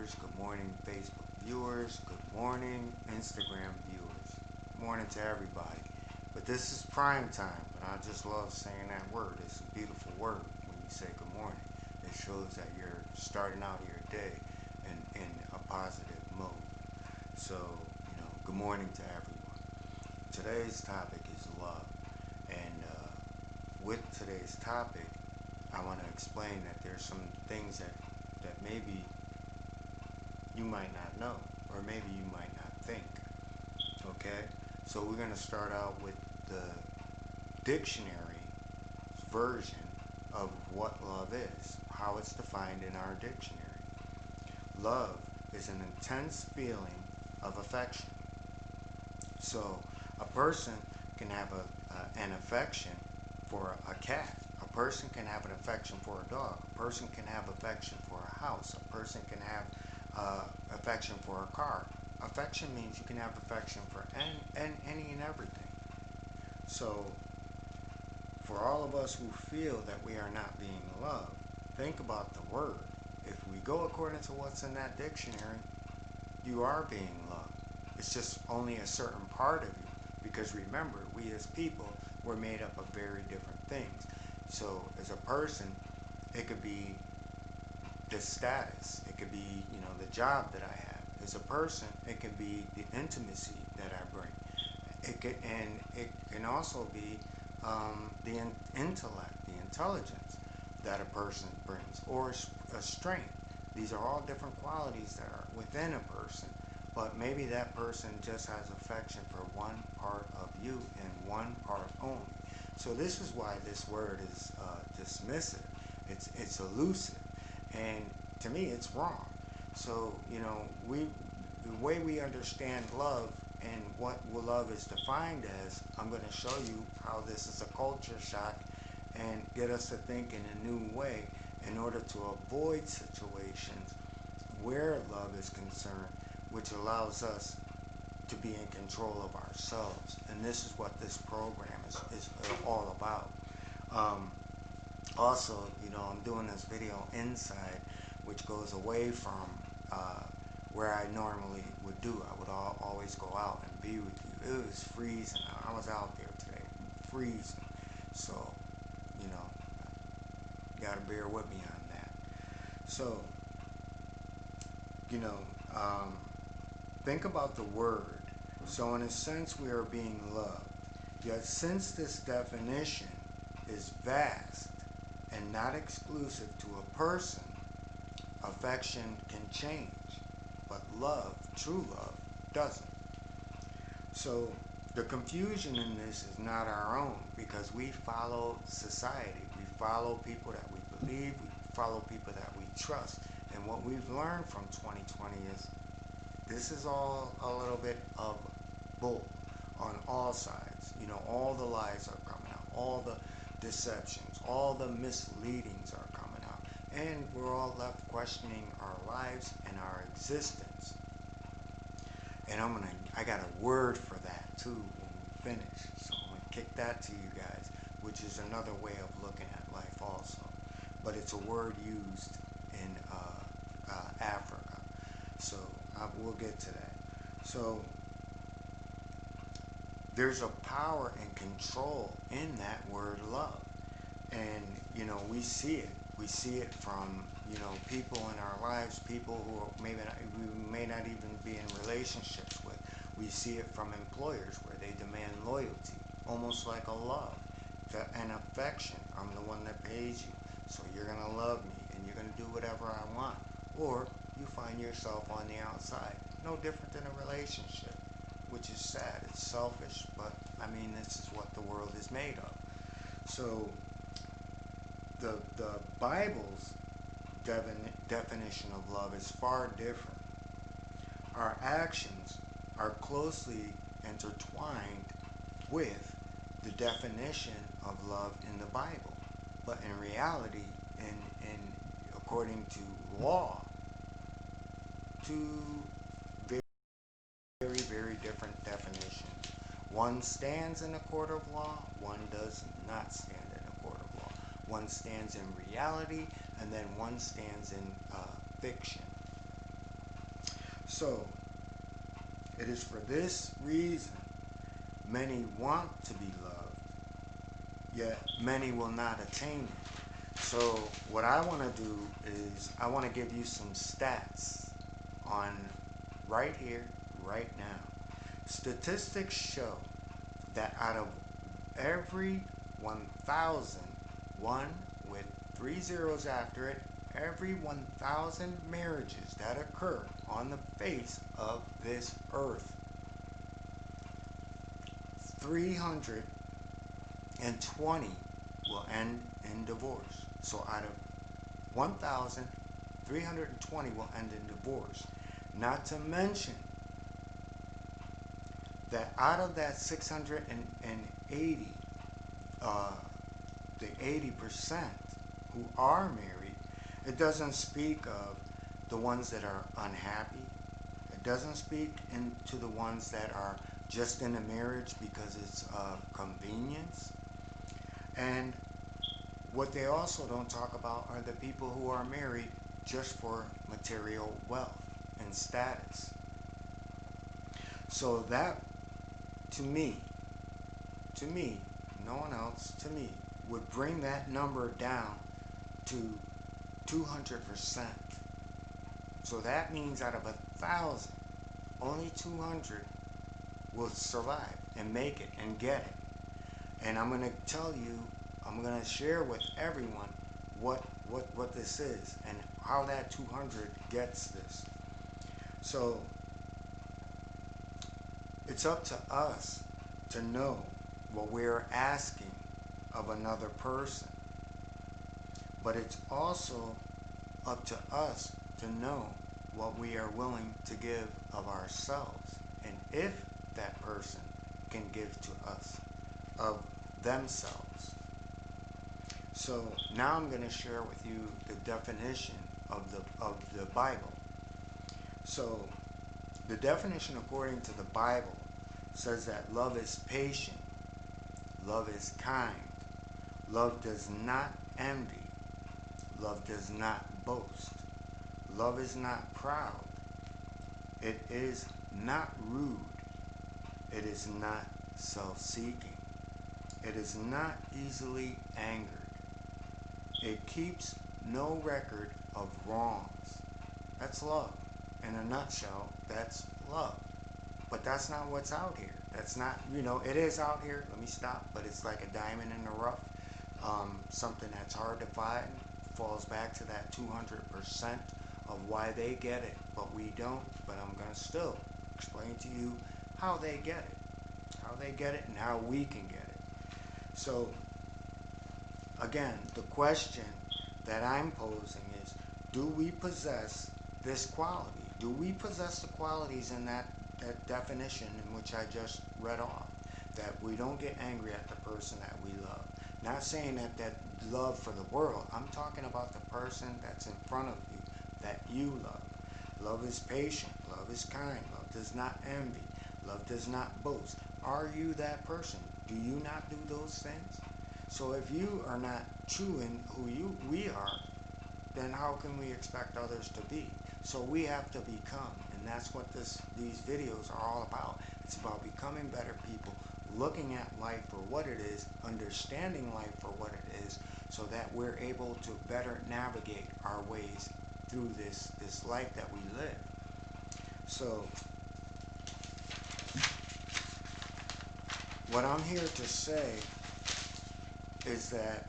viewers. Good morning, Facebook viewers. Good morning, Instagram viewers. Good morning to everybody. But this is prime time, and I just love saying that word. It's a beautiful word when you say good morning. It shows that you're starting out your day in a positive mode. So, good morning to everyone. Today's topic is love. And with today's topic, I want to explain that there's some things that maybe you might not know, or maybe you might not think. Okay? So we're going to start out with the dictionary version of what love is, how it's defined in our dictionary. Love is an intense feeling of affection. So a person can have an affection for a cat. A person can have an affection for a dog. A person can have affection for a house. A person can have affection for a car. Affection means you can have affection for any and everything. So for all of us who feel that we are not being loved, think about the word. If we go according to what's in that dictionary, you are being loved. It's just only a certain part of you. Because remember, we as people, we're made up of very different things. So as a person, it could be the status. It could be, the job that I have. As a person, it can be the intimacy that I bring. It can also be the intellect, the intelligence that a person brings, or a strength. These are all different qualities that are within a person, but maybe that person just has affection for one part of you and one part only. So this is why this word is dismissive. It's elusive, and to me, it's wrong. So the way we understand love and what love is defined as, I'm going to show you how this is a culture shock and get us to think in a new way in order to avoid situations where love is concerned, which allows us to be in control of ourselves. And this is what this program is all about. Also, I'm doing this video inside, which goes away from where I normally would do. I would always go out and be with you. It was freezing. I was out there today, freezing. So, you got to bear with me on that. So, think about the word. So in a sense, we are being loved. Yet since this definition is vast and not exclusive to a person, affection can change, but love, true love, doesn't. So the confusion in this is not our own, because we follow society. We follow people that we believe. We follow people that we trust. And what we've learned from 2020 is this is all a little bit of bull on all sides. All the lies are coming out. All the deceptions, all the misleadings are coming out. And we're all left questioning our lives and our existence. And I got a word for that too when we finish. So I'm going to kick that to you guys, which is another way of looking at life also. But it's a word used in Africa. So we'll get to that. So there's a power and control in that word love. And, we see it. We see it from, people in our lives, people who we may not even be in relationships with. We see it from employers where they demand loyalty, almost like a love, an affection. I'm the one that pays you, so you're going to love me and you're going to do whatever I want. Or you find yourself on the outside, no different than a relationship, which is sad. It's selfish, but this is what the world is made of. So the Bible's definition of love is far different. Our actions are closely intertwined with the definition of love in the Bible, but in reality, in according to law, two very, very different definitions. One stands in a court of law, one does not stand in a court of law. One stands in reality, and then one stands in fiction. So, it is for this reason many want to be loved, yet many will not attain it. So, what I want to do is I want to give you some stats on right here, right now. Statistics show that out of every 1,000, one with 3 zeros after it, every 1,000 marriages that occur on the face of this earth, 320 will end in divorce. So out of 1,000, 320 will end in divorce. Not to mention that out of that 680, the 80% who are married, it doesn't speak of the ones that are unhappy. It doesn't speak into the ones that are just in a marriage because it's convenience. And what they also don't talk about are the people who are married just for material wealth and status. So that, to me, no one else, to me, would bring that number down to 200%. So that means out of 1,000, only 200 will survive and make it and get it. And I'm going to tell you, I'm going to share with everyone what this is and how that 200 gets this. So it's up to us to know what we're asking of another person. But it's also up to us to know what we are willing to give of ourselves, and if that person can give to us of themselves. So now I'm going to share with you the definition of the Bible. So the definition according to the Bible says that love is patient, love is kind, love does not envy, love does not boast, love is not proud, it is not rude, it is not self-seeking, it is not easily angered, it keeps no record of wrongs. That's love. In a nutshell, that's love. But that's not what's out here. That's not, it is out here, let me stop, but it's like a diamond in the rough. Something that's hard to find, falls back to that 200% of why they get it, but we don't. But I'm going to still explain to you how they get it, and how we can get it. So, again, the question that I'm posing is, do we possess this quality? Do we possess the qualities in that definition in which I just read off? That we don't get angry at the person that we love. Not saying that love for the world. I'm talking about the person that's in front of you, that you love. Love is patient. Love is kind. Love does not envy. Love does not boast. Are you that person? Do you not do those things? So if you are not true in who we are, then how can we expect others to be? So we have to become, and that's what these videos are all about. It's about becoming better people, looking at life for what it is, understanding life for what it is, so that we're able to better navigate our ways through this life that we live. So what I'm here to say is that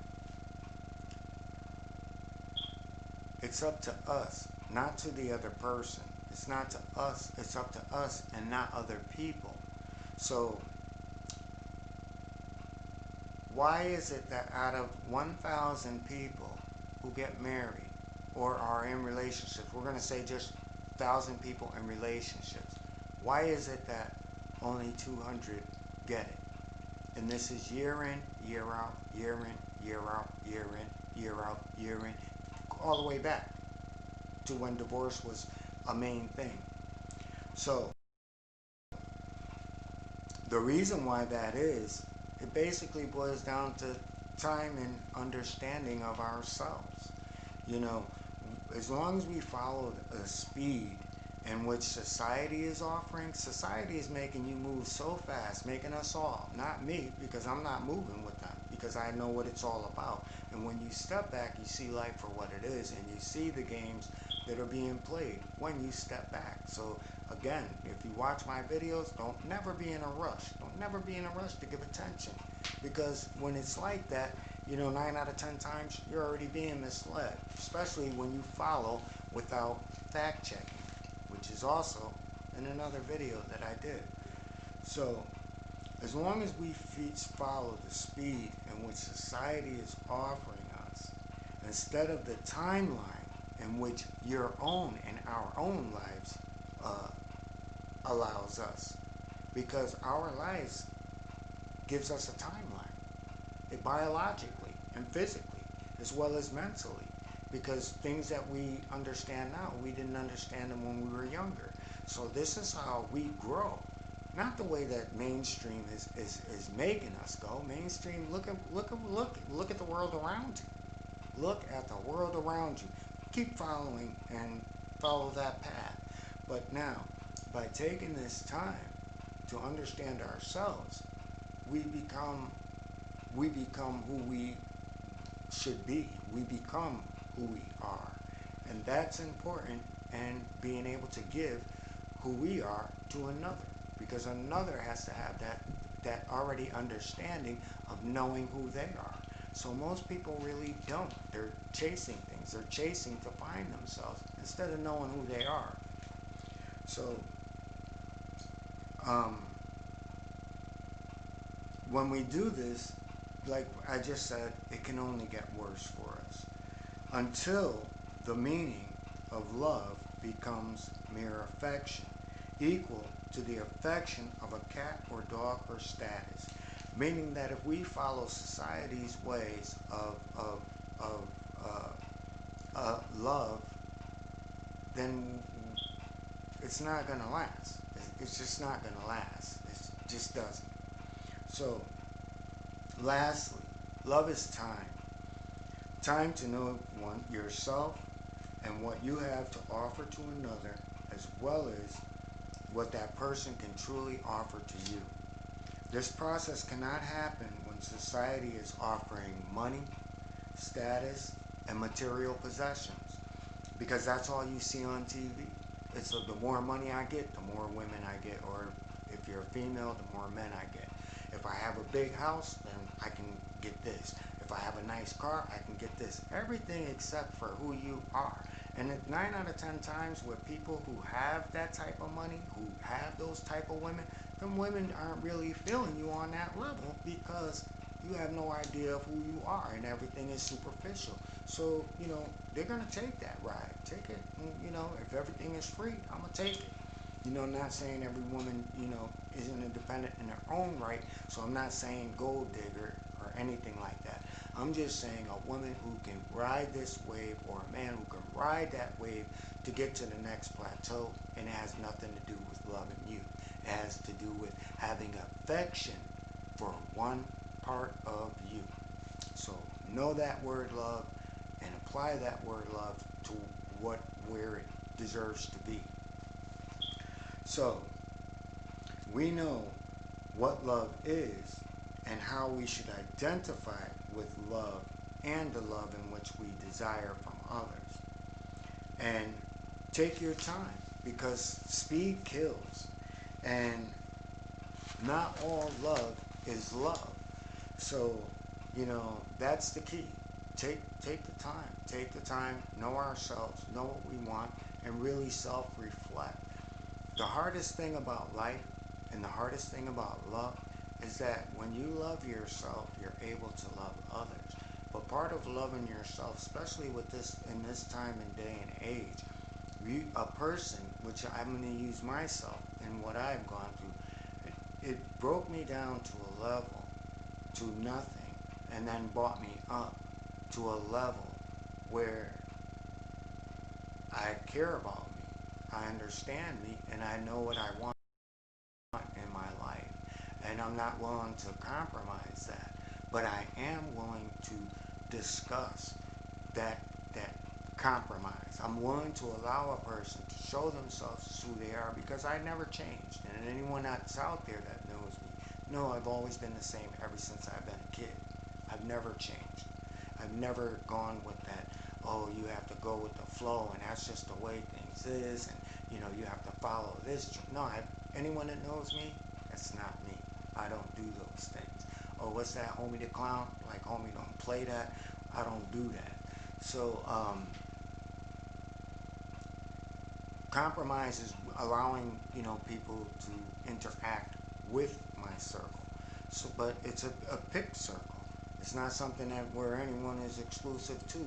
it's up to us, not to the other person. It's not to us, it's up to us and not other people. So why is it that out of 1,000 people who get married or are in relationships, we're going to say just 1,000 people in relationships, why is it that only 200 get it? And this is year in, year out, year in, year out, year in, year out, year in, all the way back to when divorce was a main thing. So the reason why that is, it basically boils down to time and understanding of ourselves. As long as we follow a speed in which society is offering. Society is making you move so fast, making us all, not me, because I'm not moving with them, because I know what it's all about. And when you step back, you see life for what it is, and you see the games that are being played when you step back. So again, if you watch my videos, don't never be in a rush. Don't never be in a rush to give attention, because when it's like that, 9 out of 10 times you're already being misled, especially when you follow without fact checking, which is also in another video that I did. So as long as we follow the speed in which society is offering us, instead of the timeline in which your own and our own lives allows us, because our lives gives us a timeline, biologically and physically, as well as mentally, because things that we understand now, we didn't understand them when we were younger. So this is how we grow. Not the way that mainstream is making us go. Mainstream, look at the world around you. Look at the world around you. Keep following and follow that path. But now, by taking this time to understand ourselves, we become who we should be. We become who we are. And that's important, and being able to give who we are to another, because another has to have that already understanding of knowing who they are. So most people really don't. They're chasing things. They're chasing to find themselves instead of knowing who they are. So when we do this, like I just said, it can only get worse for us until the meaning of love becomes mere affection, equal to the affection of a cat or dog or status. Meaning that if we follow society's ways of love, then it's not going to last. It's just not going to last. It just doesn't. So, lastly, love is time. Time to know yourself and what you have to offer to another, as well as what that person can truly offer to you. This process cannot happen when society is offering money, status, and material possessions, because that's all you see on TV. It's the more money I get, the more women I get, or if you're a female, the more men I get. If I have a big house, then I can get this. If I have a nice car, I can get this. Everything except for who you are. And 9 out of 10 times with people who have that type of money, who have those type of women, them women aren't really feeling you on that level, because you have no idea of who you are and everything is superficial. So, they're going to take that ride. Take it. If everything is free, I'm going to take it. Not saying every woman, isn't independent in their own right. So I'm not saying gold digger or anything like that. I'm just saying a woman who can ride this wave, or a man who can ride that wave to get to the next plateau, and it has nothing to do with loving you. It has to do with having affection for one part of you. So know that word love and apply that word love to where it deserves to be. So we know what love is and how we should identify with love and the love in which we desire from others. And take your time, because speed kills, and not all love is love. So, that's the key. Take the time. Take the time, know ourselves, know what we want, and really self-reflect. The hardest thing about life and the hardest thing about love is that when you love yourself, you're able to love others. But part of loving yourself, especially with in this time and day and age, a person, which I'm going to use myself and what I've gone through, it broke me down to a level, to nothing, and then brought me up to a level where I care about me, I understand me, and I know what I want in my life. And I'm not willing to compromise that. But I am willing to discuss that compromise. I'm willing to allow a person to show themselves as who they are because I never changed. And anyone that's out there that knows me, no, I've always been the same ever since I've been a kid. I've never changed. I've never gone with that, oh, you have to go with the flow and that's just the way things is, and you have to follow this. No, anyone that knows me, that's not me. I don't do those things. Oh, what's that, Homie the Clown? Like, homie don't play that. I don't do that. So, compromise is allowing, people to interact with my circle. So, but it's a picked circle. It's not something that where anyone is exclusive to,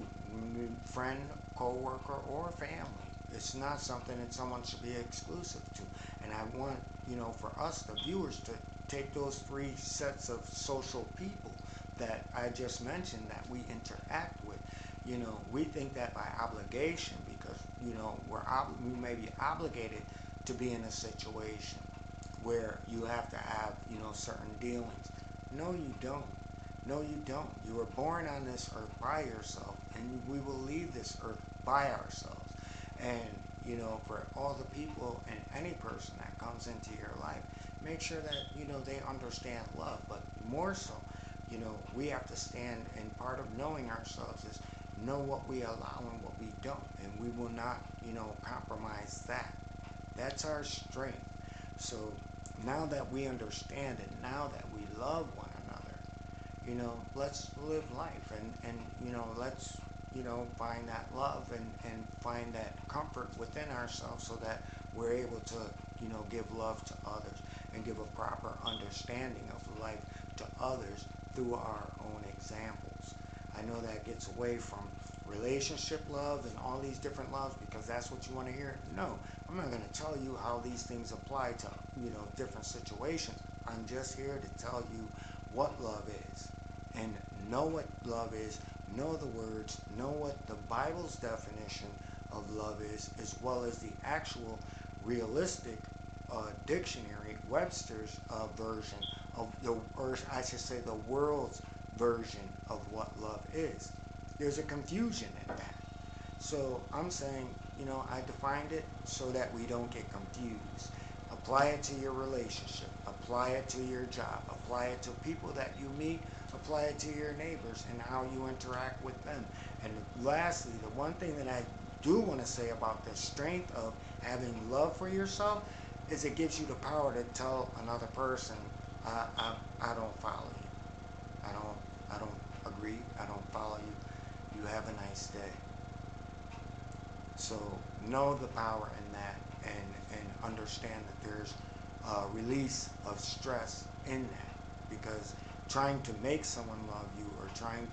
friend, co-worker, or family. It's not something that someone should be exclusive to. And I want, for us, the viewers, to take those three sets of social people that I just mentioned that we interact with. We think that by obligation, because, we may be obligated to be in a situation where you have to have, certain dealings. No, you don't. No, you don't. You were born on this earth by yourself, and we will leave this earth by ourselves. And, for all the people and any person that comes into your life, make sure that, they understand love. But more so, we have to stand, and part of knowing ourselves is know what we allow and what we don't. And we will not, compromise that. That's our strength. So now that we understand it, now that we love one another, let's live life, and let's, find that love and find that comfort within ourselves so that we're able to, give love to others and give a proper understanding of life to others through our own examples. I know that gets away from relationship love and all these different loves because that's what you want to hear. No, I'm not going to tell you how these things apply to, different situations. I'm just here to tell you what love is, and know what love is, know the words, know what the Bible's definition of love is, as well as the actual realistic dictionary, Webster's version of or I should say the world's version of what love is. There's a confusion in that. So I'm saying, I defined it so that we don't get confused. Apply it to your relationship. Apply it to your job. Apply it to people that you meet. Apply it to your neighbors and how you interact with them. And lastly, the one thing that I do want to say about the strength of having love for yourself is it gives you the power to tell another person, I don't follow you. I don't agree. I don't follow you. You have a nice day. So know the power in that, and understand that there's a release of stress in that, because trying to make someone love you, or trying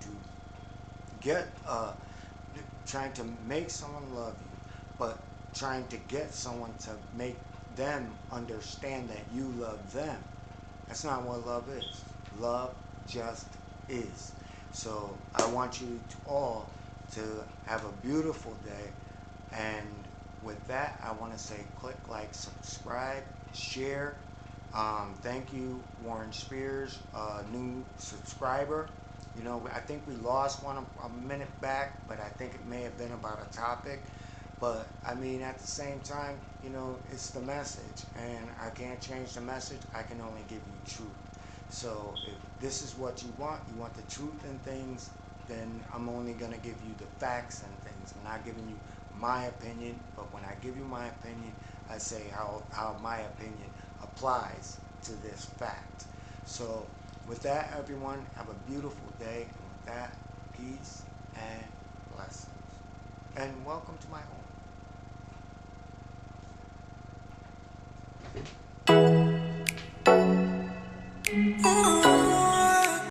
to make someone love you, but trying to get someone to make them understand that you love them, that's not what love is. Love just is. So I want you all to have a beautiful day. And with that, I want to say click like, subscribe, share. Thank you, Warren Spears, new subscriber. I think we lost one a minute back, but I think it may have been about a topic. But I mean, at the same time, it's the message, and I can't change the message. I can only give you truth. So if this is what you want the truth in things, then I'm only going to give you the facts and things. I'm not giving you my opinion, but when I give you my opinion, I say how my opinion applies to this fact. So with that, everyone, have a beautiful day. And with that, peace and blessings. And welcome to my home.